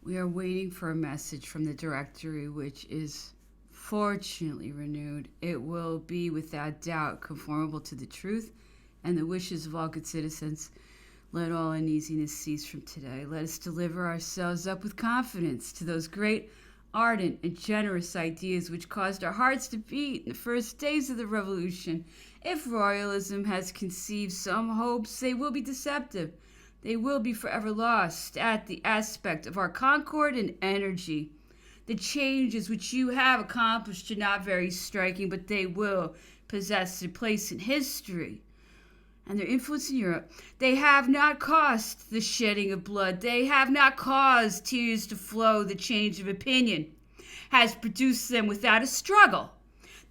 We are waiting for a message from the directory, which is fortunately renewed. It will be without doubt conformable to the truth and the wishes of all good citizens. Let all uneasiness cease from today. Let us deliver ourselves up with confidence to those great, ardent, and generous ideas which caused our hearts to beat in the first days of the Revolution. If royalism has conceived some hopes, they will be deceptive. They will be forever lost at the aspect of our concord and energy. The changes which you have accomplished are not very striking, but they will possess their place in history and their influence in Europe. They have not caused the shedding of blood. They have not caused tears to flow. The change of opinion has produced them without a struggle.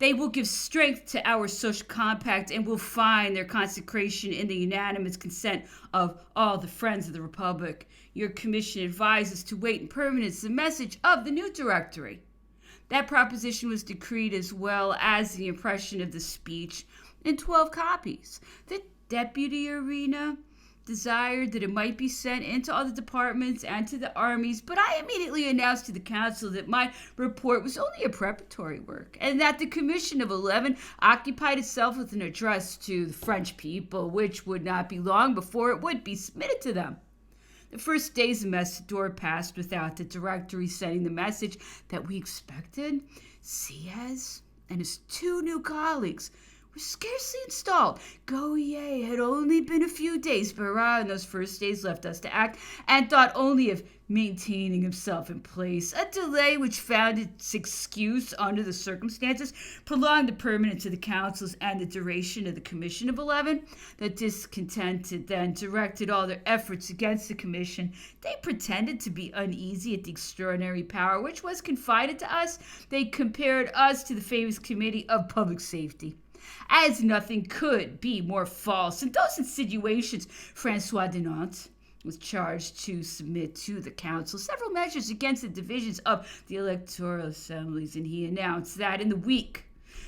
They will give strength to our social compact and will find their consecration in the unanimous consent of all the friends of the Republic. Your commission advises to wait in permanence the message of the new directory. That proposition was decreed as well as the impression of the speech in 12 copies. The deputy arena desired that it might be sent into all the departments and to the armies, but I immediately announced to the council that my report was only a preparatory work, and that the Commission of 11 occupied itself with an address to the French people, which would not be long before it would be submitted to them. The first days of Messidor passed without the directory sending the message that we expected. Sieyès and his two new colleagues were scarcely installed. Goyer had only been a few days. Barras in those first days left us to act and thought only of maintaining himself in place. A delay which found its excuse under the circumstances prolonged the permanence of the councils and the duration of the Commission of 11. The discontented then directed all their efforts against the commission. They pretended to be uneasy at the extraordinary power which was confided to us. They compared us to the famous Committee of Public Safety, as nothing could be more false. In those insinuations, Francois de Nantes was charged to submit to the council several measures against the divisions of the electoral assemblies, and he announced that in the week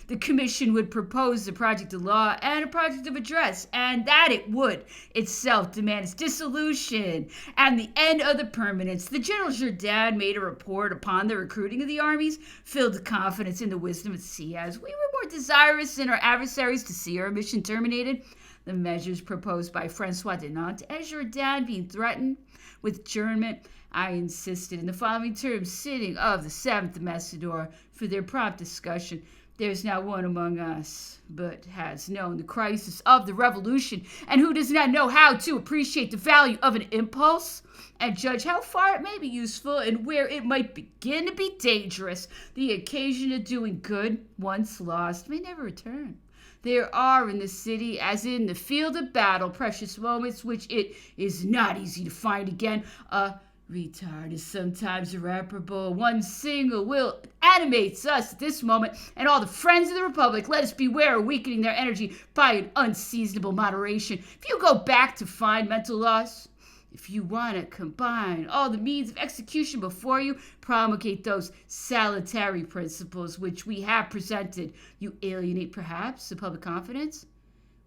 the commission would propose a project of law and a project of address, and that it would itself demand its dissolution and the end of the permanence. The General Jourdan made a report upon the recruiting of the armies, filled with confidence in the wisdom of Sieyès. We were more desirous than our adversaries to see our mission terminated. The measures proposed by Francois de Nantes and Jourdan being threatened with adjournment, I insisted in the following terms, sitting of the 7th of Messidor, for their prompt discussion. There is now one among us, but has known the crisis of the revolution, and who does not know how to appreciate the value of an impulse and judge how far it may be useful and where it might begin to be dangerous. The occasion of doing good, once lost, may never return. There are in the city, as in the field of battle, precious moments which it is not easy to find again. A retard is sometimes irreparable. One single will animates us at this moment, and all the friends of the Republic, let us beware of weakening their energy by an unseasonable moderation. If you go back to find mental loss, if you want to combine all the means of execution before you, promulgate those salutary principles which we have presented. You alienate, perhaps, the public confidence,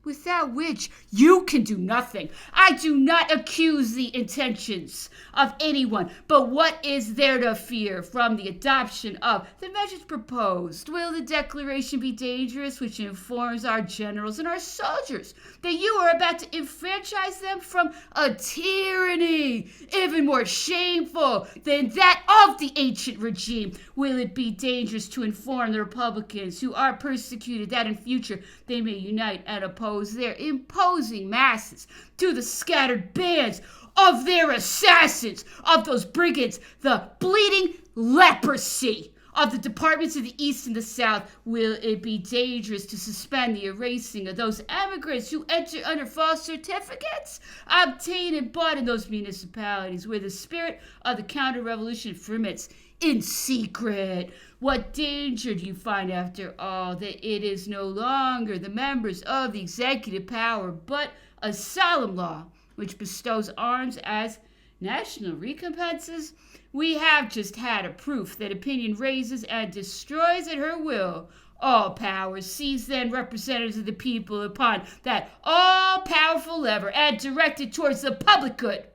without which you can do nothing. I do not accuse the intentions of anyone, but what is there to fear from the adoption of the measures proposed? Will the declaration be dangerous which informs our generals and our soldiers that you are about to enfranchise them from a tyranny even more shameful than that of the ancient regime? Will it be dangerous to inform the Republicans who are persecuted that in future they may unite and oppose their imposing masses to the scattered bands of their assassins, of those brigands, the bleeding leprosy of the departments of the East and the South? Will it be dangerous to suspend the erasing of those emigrants who enter under false certificates, obtained and bought in those municipalities where the spirit of the counter-revolution ferments in secret? What danger do you find, after all, that it is no longer the members of the executive power, but a solemn law which bestows arms as national recompenses? We have just had a proof that opinion raises and destroys at her will all power. Seize then, representatives of the people, upon that all-powerful lever and direct it towards the public good.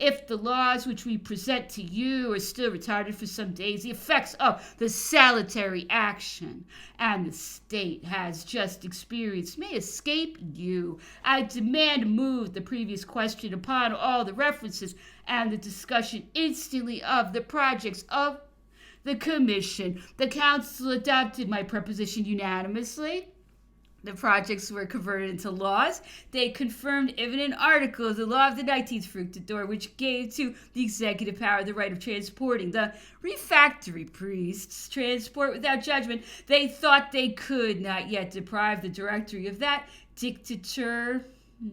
If the laws which we present to you are still retarded for some days, the effects of the salutary action and the state has just experienced may escape you. I demand to move the previous question upon all the references and the discussion instantly of the projects of the Commission. The Council adopted my proposition unanimously. The projects were converted into laws. They confirmed even an article of the law of the 19th Fructidor, which gave to the executive power the right of transporting the refractory priests. Transport without judgment. They thought they could not yet deprive the directory of that dictature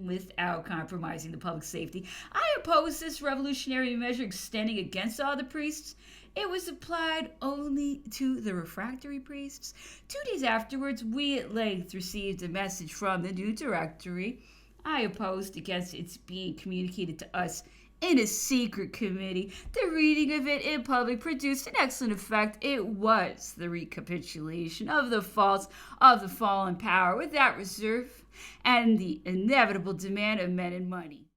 without compromising the public safety. I oppose this revolutionary measure extending against all the priests. It was applied only to the refractory priests. 2 days afterwards, we at length received a message from the new directory. I opposed against its being communicated to us in a secret committee. The reading of it in public produced an excellent effect. It was the recapitulation of the faults of the fallen power without reserve and the inevitable demand of men and money.